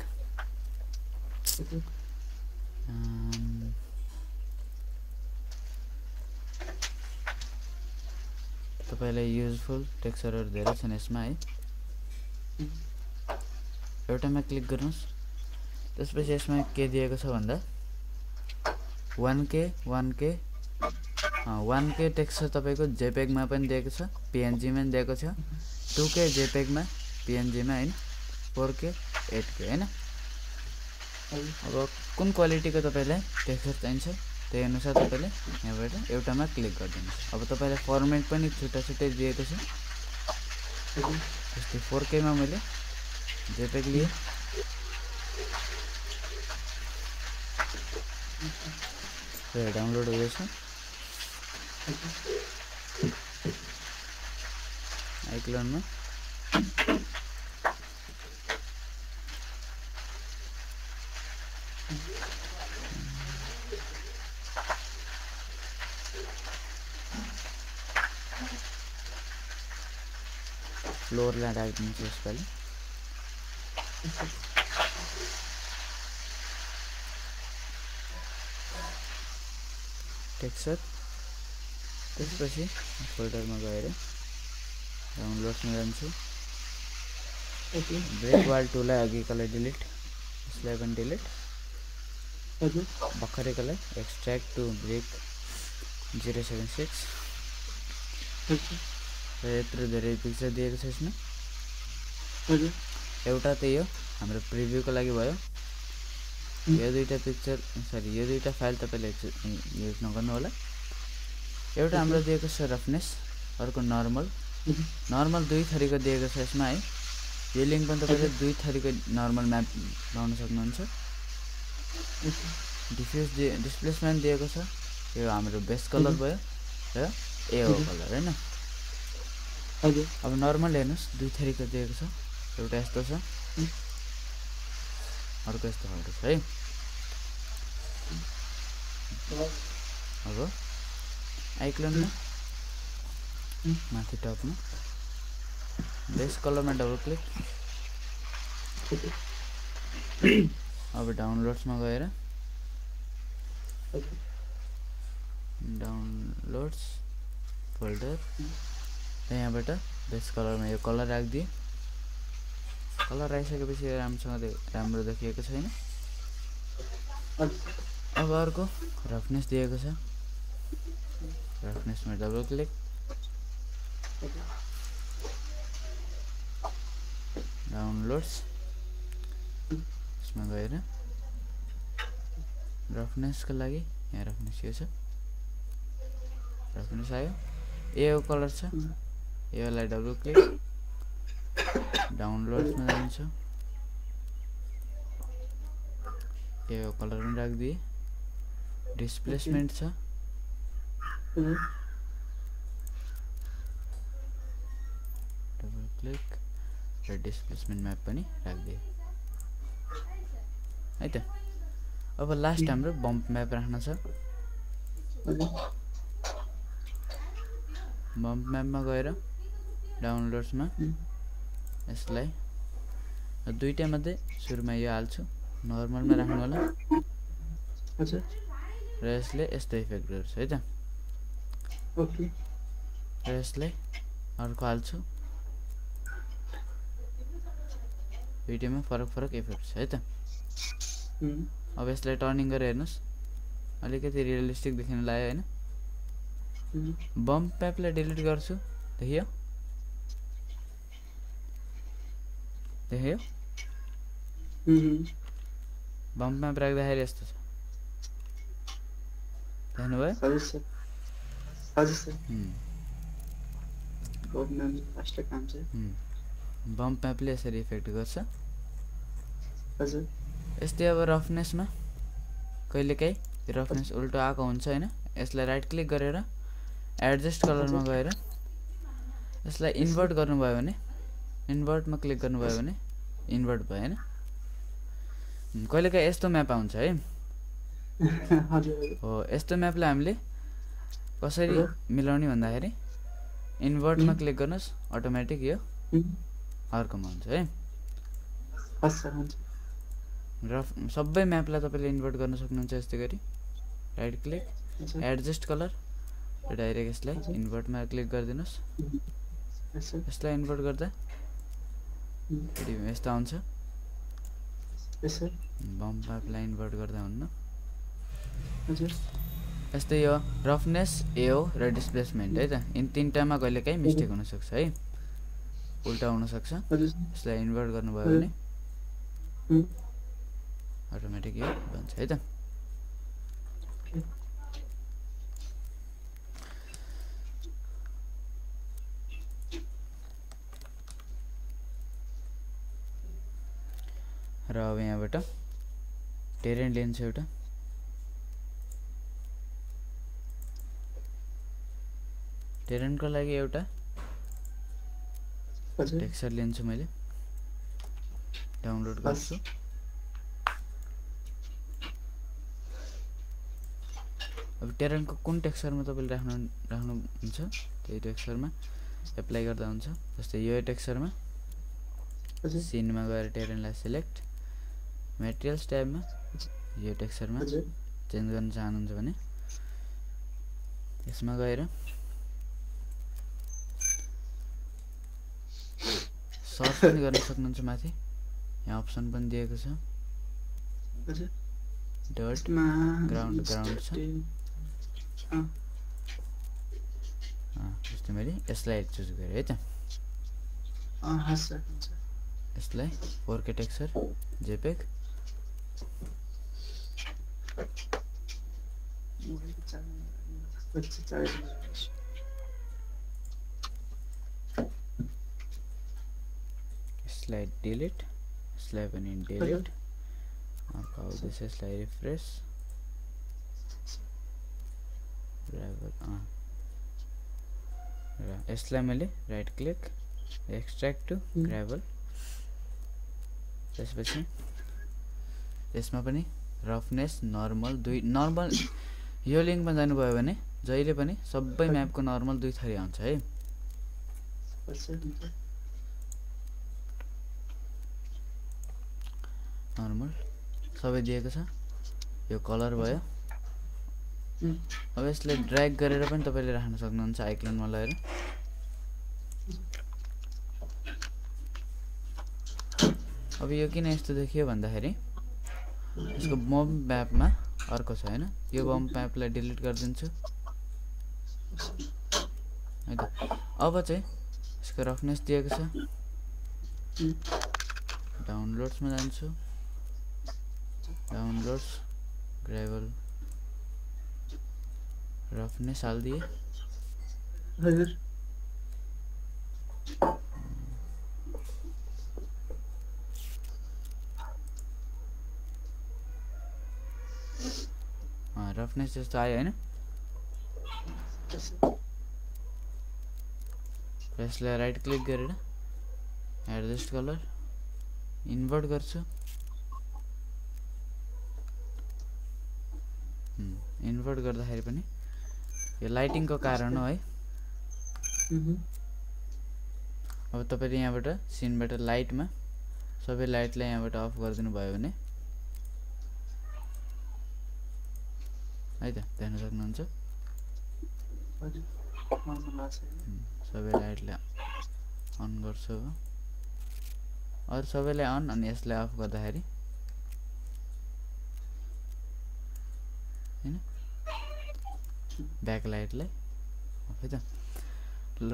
तपाईलाई युजफुल टेक्सचरहरु धेरै छन् यसमा है। एउटामा क्लिक गर्नुस्, त्यसपछि यसमा के दिएको छ भन्दा 1K टेक्स्ट छ तपाईको JPEG मा पनि दिएको छ, PNG मा पनि दिएको छ, 2K JPEG मा, PNG मा हैन, 4K 8K हैन। अब कुन क्वालिटीको तपाईलाई टेक्सचर चाहिन्छ त्यही अनुसार तपाईले यहाँबाट एउटामा क्लिक गर्दिनुस्। अब तपाईलाई फर्मेट पनि छुट्टै दिएको छ। जस्तै 4K मा मैले JPEG लिए, र डाउनलोड हुँदैछ। आइक्लोनमा फ्लोरलाई राखिदिन्छु यसपालि। टेक्सचर त्यसपछि फोल्डरमा गएर डाउनलोड्समा जान्छु। ब्रेक वाल टुललाई अघिकोलाई डिलिट, यसलाई पनि डिलिट, भर्खरैकोलाई एक्सट्र्याक्ट टु ब्रेक 076 र यत्रो धेरै पिक्चर दिएको छ यसमा। एउटा त्यही हो हाम्रो प्रिभ्यूको लागि भयो। यो दुईटा पिक्चर यो दुईटा फाइल तपाईले युज नगर्नु होला। एउटा हाम्रो दिएको छ रफनेस, अर्को नर्मल। नर्मल दुई थरीको दिएको छ यसमा है। यो लिंक पनि तपाईले दुई थरीको नर्मल म्याप बनाउन सक्नुहुन्छ। डिफ्युज डिस्प्लेसमेन्ट दिएको छ, यो हाम्रो बेस कलर भयो र एओ कलर हैन। अब नर्मल हेर्नुस् दुई थरीको दिएको छ, एउटा यस्तो छ, अर्को यस्तो खालको छ है। अब आइक्लोनमा माथि टपमा बेस कलरमा डबल क्लिक। अब डाउनलोड्समा गएर डाउनलोड्स फोल्डर, यहाँबाट बेस कलरमा यो कलर राखिदिए। कलर राखिसकेपछि राम्रो देखिएको छैन। अब अर्को रफनेस दिएको छ, रफनेसमा डबल क्लिक, डाउनलोड्स यसमा गएर रफनेसको लागि यहाँ रफनेस यो छ, रफनेस आयो। एओ कलर छ, एओलाई डबल क्लिक, डाउनलोड्समा जान्छु, एओ कलर पनि राखिदिए। डिस्प्लेसमेन्ट छ, डबल क्लिक र डिस्प्लेसमेन्ट म्याप पनि राखिदिए है त। अब लास्ट हाम्रो बम्प म्याप राख्न छ। बम्प म्यापमा गएर डाउनलोड्समा यसलाई दुईटा मध्ये सुरुमा यो हाल्छु, नर्मलमा राख्नु होला र यसले यस्तो इफेक्ट गर्छ है त। ओके, र यसलाई अर्को हाल्छु, दुईटैमा फरक इफेक्ट छ है त। अब यसलाई टर्निङ गरेर हेर्नुस्, अलिकति रियलिस्टिक देखिन लाग्यो हैन। बम्प म्यापलाई डिलिट गर्छु, देखियो देखियो बम्प म्याप राख्दाखेरि यस्तो छ, देख्नुभयो? हजुर सर, हजुर सर। बम्प म्याप फास्ट काम छ। बम्प म्यापले यसरी इफेक्ट गर्छ। हजुर। यस्तै अब रफनेसमा कहिलेकाहीँ रफनेस उल्टो आएको हुन्छ हैन। यसलाई राइट क्लिक गरेर एडजस्ट कलरमा गएर यसलाई इन्भर्ट गर्नुभयो भने, इन्भर्टमा क्लिक गर्नुभयो भने इन्भर्ट भयो हैन। कहिलेकाहीँ यस्तो म्याप आउँछ है। हो, यस्तो म्यापलाई हामीले कसरी मिलाउने भन्दाखेरि इन्भर्टमा क्लिक गर्नुस्, अटोमेटिक यो अर्कोमा हुन्छ है। र सबै म्यापलाई तपाईले इन्भर्ट गर्न सक्नुहुन्छ यस्तै गरी राइट क्लिक, एडजस्ट कलर र डाइरेक्ट यसलाई इन्भर्टमा क्लिक गरिदिनुस्। यसलाई इन्भर्ट गर्दा यस्तो आउँछ। यस सर बम्प म्यापलाई इन्भर्ट गर्दा हुन्न हजुर यस्तै यो रफनेस एओ र डिस्प्लेसमेन्ट है त यिन तिनटामा कहिलेकाहीँ मिस्टेक हुनसक्छ है उल्टा हुनसक्छ हजुर यसलाई इन्भर्ट गर्नुभयो भने अटोमेटिक यो बन्छ है त र अब यहाँबाट टेरेन लिन्छु एउटा टेरेनको लागि एउटा टेक्सचर लिन्छु मैले डाउनलोड गर्छु अब टेरेनको कुन टेक्सचरमा तपाईँले राख्नुहुन्छ त्यही टेक्सचरमा एप्लाई गर्दा हुन्छ जस्तै यो टेक्सचरमा सिनमा गएर टेरेनलाई सिलेक्ट मेटेरियल्स ट्याबमा यो टेक्सचरमा चेन्ज गर्न चाहनुहुन्छ भने यसमा गएर सर्च पनि गर्न सक्नुहुन्छ माथि यहाँ अप्सन पनि दिएको छ डट ग्राउन्ड छ जस्तै मैले यसलाई चुज गरेँ है त यसलाई 4K टेक्सचर जेपेग यसलाई डिलिट यसलाई पनि डिलिट आउँदैछ यसलाई रिफ्रेस र यसलाई मैले right click extract to gravel त्यसपछि यसमा पनि रफनेस नर्मल नर्मल यो लिङ्कमा जानुभयो भने जहिले पनि सबै म्यापको नर्मल 2 थरी आउँछ है नर्मल सबै दिएको छ यो कलर भयो अब यसले ड्र्याग गरेर पनि तपाईले राख्न सक्नुहुन्छ आइकनमा लगेर अब यो किन यस्तो देखियो भन्दाखेरि यसको बम्प म्यापमा अर्को छ हैन यो बम्प म्यापलाई डिलिट गरिदिन्छु है त अब चाहिँ यसको रफनेस दिएको छ डाउनलोड्समा जान्छु डाउनलोड्स ग्राभल रफनेस हाल्दिए हजुर रफनेस जस्तो आयो हैन यसलाई राइट क्लिक गरेर एडजस्ट कलर इन्भर्ट गर्छु इन्भर्ट गर्दाखेरि पनि यो लाइटिङको कारण हो है अब तपाईले यहाँबाट सिनबाट लाइटमा सबै लाइटलाई यहाँबाट अफ गरिदिनु भयो भने है त देख्न सक्नुहुन्छ सबै लाइटलाई अन गर्छु अरु सबैलाई अन अनि यसलाई अफ गर्दाखेरि हैन ब्याक लाइटलाई अफ है त ल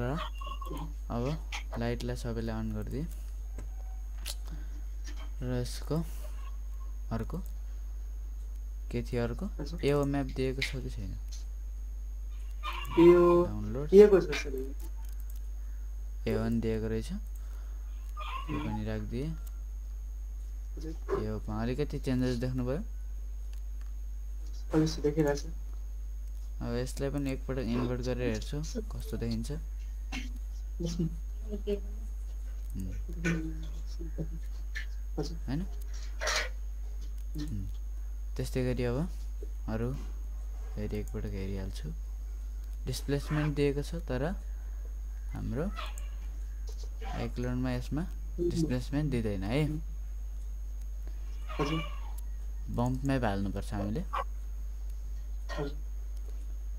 अब लाइटलाई सबैलाई अन गरिदिए र यसको अर्को के थियो अर्को एओ म्याप दिएको छ कि छैन यो डाउनलोड दिएको छ सर एओन दिएको रहेछ यो पनि राख्दिए एओमा अलिकति चेन्जेस देख्नुभयो अवश्य देखिरहेछ अब यसलाई पनि एकपटक इन्भर्ट गरेर हेर्छु कस्तो देखिन्छ हैन त्यस्तै गरी अब अरु फेरि एकपटक हेरिहाल्छु डिस्प्लेसमेन्ट दिएको छ तर हाम्रो आइक्लोनमा यसमा डिस्प्लेसमेन्ट दिदैन है बम्प म्याप हाल्नु पर्छ हामीले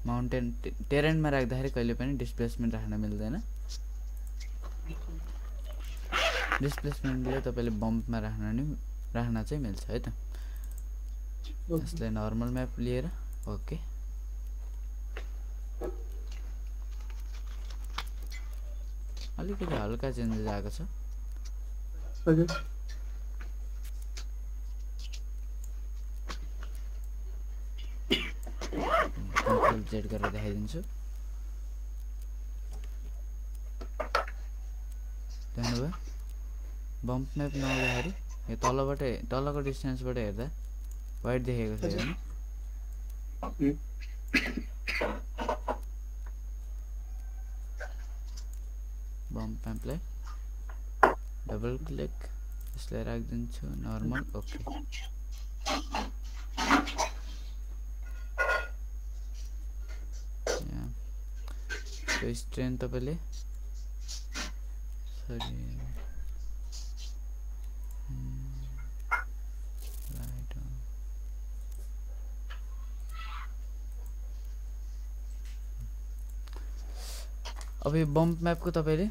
माउन्टेन टेरेनमा राख्दाखेरि कहिले पनि डिस्प्लेसमेन्ट राख्न मिल्दैन डिस्प्लेसमेन्टले तपाईले बम्पमा राख्न नि राख्न चाहिँ मिल्छ है त। यसलाई नर्मल म्याप लिएर ओके अलिकति हल्का चेन्जेस आएको छ। हजुर कन्ट्रोल जेड गरेर देखाइदिन्छु। देख्नुभयो बम्प म्याप नहुँदाखेरि यो तलको डिस्टेन्सबाट हेर्दा वाइट देखेको छ हैन। बम्प म्यापलाई डबल क्लिक यसलाई राखिदिन्छु नर्मल ओके। यो स्ट्रेन तपाईले सरी राइट अब यो बम्प म्यापको तपाईले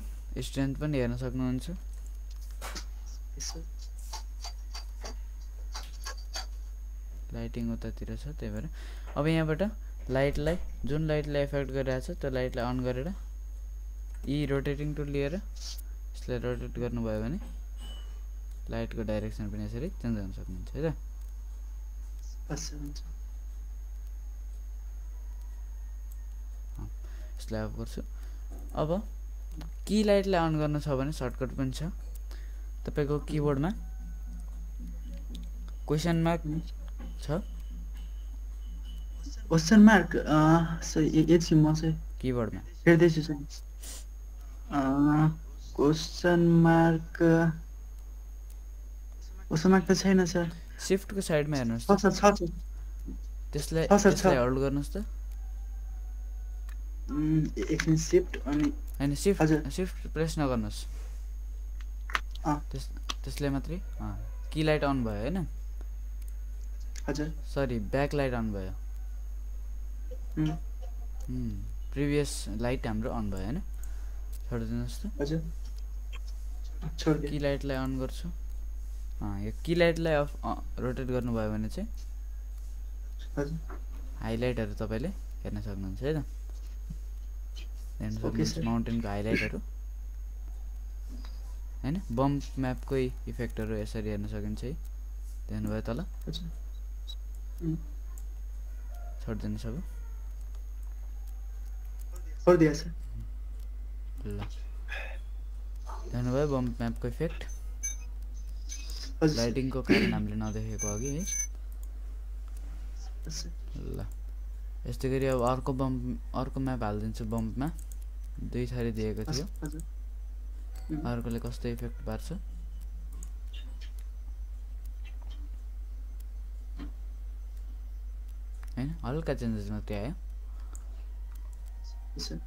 स्ट्रेन्थ पनि हेर्न सक्नुहुन्छ। लाइटिङ उतातिर छ त्यही भएर अब यहाँबाट लाइटलाई जुन लाइटलाई इफेक्ट गरिरहेछ त्यो लाइटलाई अन गरेर यी रोटेटिङ टुल लिएर यसलाई रोटेट गर्नुभयो भने लाइटको डाइरेक्सन पनि यसरी चेन्ज गर्न सक्नुहुन्छ है त। यसलाई अफ गर्छु। अब की लाइटलाई अन गर्न छ भने सर्टकट पनि छ तपाईको किबोर्डमा क्वेशन मार्क छ। क्वेशन मार्क एकछिन म चाहिँ किबोर्डमा हेर्दैछु चाहिँ क्वेशन मार्क त छैन सर। शिफ्टको साइडमा हेर्नुस् छ त्यसलाई छ, सर, छ। यसलाई होल्ड गर्नुस् त। एकछिन शिफ्ट अनि हैन हजुर। शिफ्ट प्रेस नगर्नुस् त्यसले मात्रै की लाइट अन भयो हैन। हजुर सरी ब्याक लाइट अन भयो। प्रिभियस लाइट हाम्रो अन भयो हैन। छोडिदिनुस् त। हजुर छोड्दिए। की लाइटलाई अन गर्छु। यो की लाइटलाई रोटेट गर्नुभयो भने चाहिँ हजुर हाइलाइटहरु तपाईले हेर्न सक्नुहुन्छ है त। हेर्न ओके सक्नुहुन्छ सर। माउन्टेनको हाइलाइटहरु हैन। बम्प म्यापकै इफेक्टहरु यसरी हेर्न सकिन्छ है। देख्नुभयो तल हजुर छोडिदिनुस् अब। छोडिदिए सर। ल देख्नुभयो बम्प म्यापको इफेक्ट हजुर लाइटिङको कारण हामीले नदेखेको अघि है। सर। ल यस्तै गरी अब अर्को म्याप हाल्दिन्छु। बम्पमा दुई थरी दिएको थियो हजुर अर्कोले कस्तो इफेक्ट पार्छ हैन। हल्का चेन्जेस मात्रै आयो। सर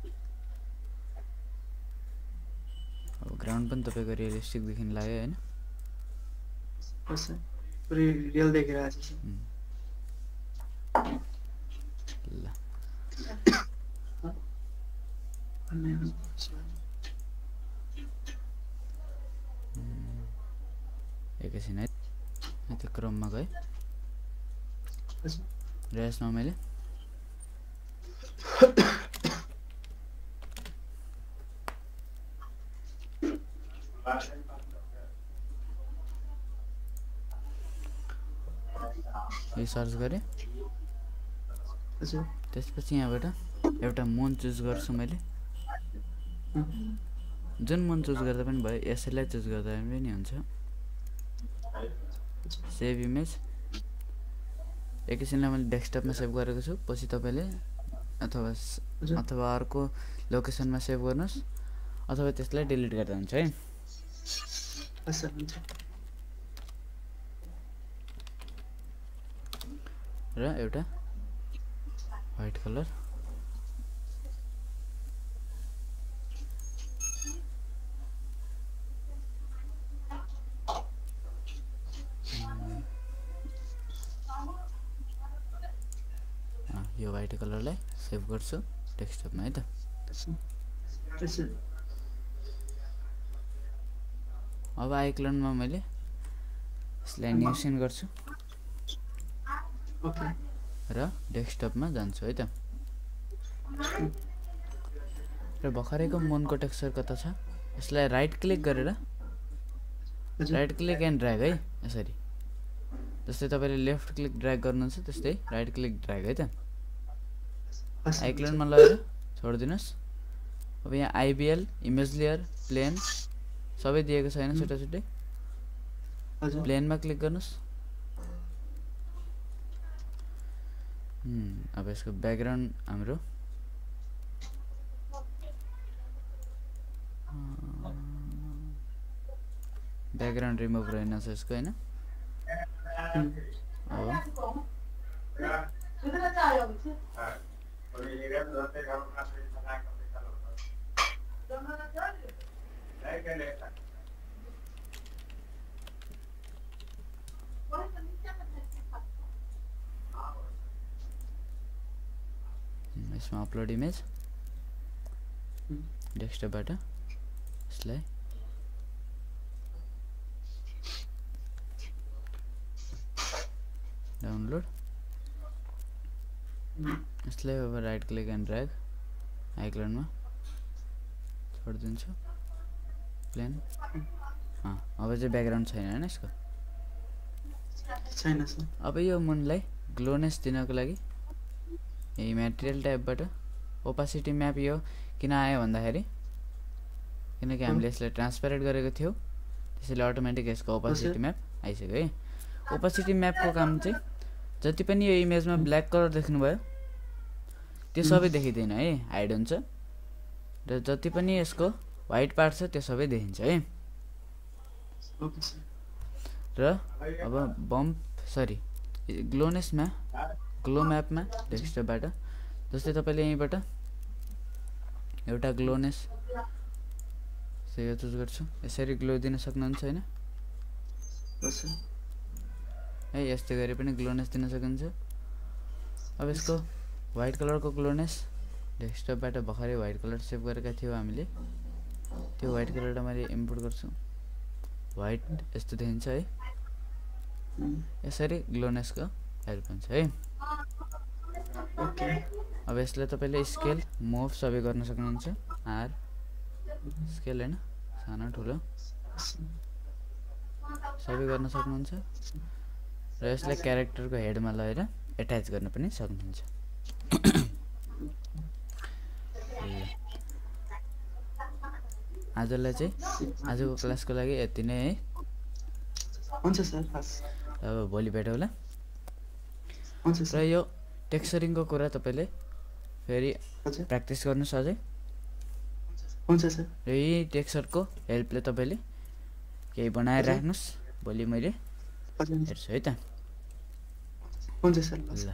अब ग्राउन्ड पनि तपाईको रियलिस्टिक देखिन लाग्यो हैन। सर पुरै रियल देखिरहेको छ सर। ल एकैछिन है त्यो क्रममा गए र यसमा मैले यो सर्च गरे। हजुर त्यसपछि यहाँबाट एउटा मुन चुज गर्छु मैले। जुन मुन चुज गर्दा पनि भयो यसैलाई चुज गर्दा पनि हुन्छ। सेभ इमेज एकैछिनलाई मैले डेस्कटपमा सेभ गरेको छु। पछि तपाईले अथवा अर्को लोकेसनमा सेभ गर्नुस् अथवा त्यसलाई डिलिट गर्दा हुन्छ है। हजुर हुन्छ। र एउटा व्हाइट कलर यो व्हाइट कलरलाई सेभ गर्छु डेस्कटपमा है त। अब आइकनमा मैले यसलाई न्यू सिन गर्छु ओके र डेस्कटपमा जान्छु है त र भर्खरैको मुनको टेक्सचर कता छ यसलाई राइट क्लिक गरेर राइट क्लिक एन्ड ड्र्याग है यसरी जस्तै तपाईले लेफ्ट क्लिक ड्र्याग गर्नुहुन्छ त्यस्तै राइट क्लिक ड्र्याग है त आइक्लोनमा लगेर छोड्दिनुस् अब यहाँ आइबिएल इमेज लेयर प्लेन सबै दिएको छैन छुट्टै छुट्टै प्लेनमा क्लिक गर्नुस् अब यसको ब्याकग्राउन्ड हाम्रो ब्याकग्राउन्ड रिमुभ रहेनछ यसको हैन यसमा अपलोड इमेज डेस्कटपबाट यसलाई डाउनलोड यसलाई अब राइट क्लिक एन्ड ड्र्याग आइक्लोनमा छोडिदिन्छु प्लेन अब चाहिँ ब्याकग्राउन्ड छैन हैन यसको छैन सर अब यो मुनलाई ग्लोनेस दिनको लागि यही मटेरियल टाइपबाट ओपासिटी म्याप यो किन आयो भन्दाखेरि किनकि हामीले यसलाई ट्रान्सपेरेन्ट गरेको थियौ त्यसैले अटोमेटिक यसको ओपासिटी म्याप आइसक्यो है ओपासिटी म्यापको काम चाहिँ जति पनि यो इमेजमा ब्ल्याक कलर देख्नुभयो त्यो सबै देखिदैन है हाइड हुन्छ र जति पनि यसको व्हाइट पार्ट छ त्यो सबै देखिन्छ है र अब ग्लोनेसमा ग्लो म्यापमा डेस्कटपबाट जस्तै तपाईले यहीबाट एउटा ग्लोनेस चुज गर्छु यसरी ग्लो दिन सक्नुहुन्छ हैन है यस्तै गरी पनि ग्लोनेस दिन सकिन्छ अब यसको व्हाइट कलरको ग्लोनेस डेस्कटपबाट भर्खरै व्हाइट कलर सेभ गरेका थियौ हामीले त्यो व्हाइट कलरलाई मैले इम्पोर्ट गर्छु व्हाइट यस्तो देखिन्छ है यसरी ग्लोनेसको हेल्प हुन्छ है ओके अब यसलाई तपाईले स्केल मुभ सबै गर्न सक्नुहुन्छ आर स्केल हैन सानो ठुलो सबै गर्न सक्नुहुन्छ र यसलाई क्यारेक्टरको हेडमा लगेर एट्याच गर्न पनि सक्नुहुन्छ आजलाई चाहिँ आजको क्लासको लागि यति नै है हुन्छ सर अब भोलि भेटौँला हुन्छ र यो टेक्सचरिङको कुरा तपाईले फेरि प्र्याक्टिस गर्नुस् अझै हुन्छ सर र यही टेक्सचरको हेल्पले तपाईले केही बनाएर राख्नुस् भोलि मैले हेर्छु है त हुन्छ सर ल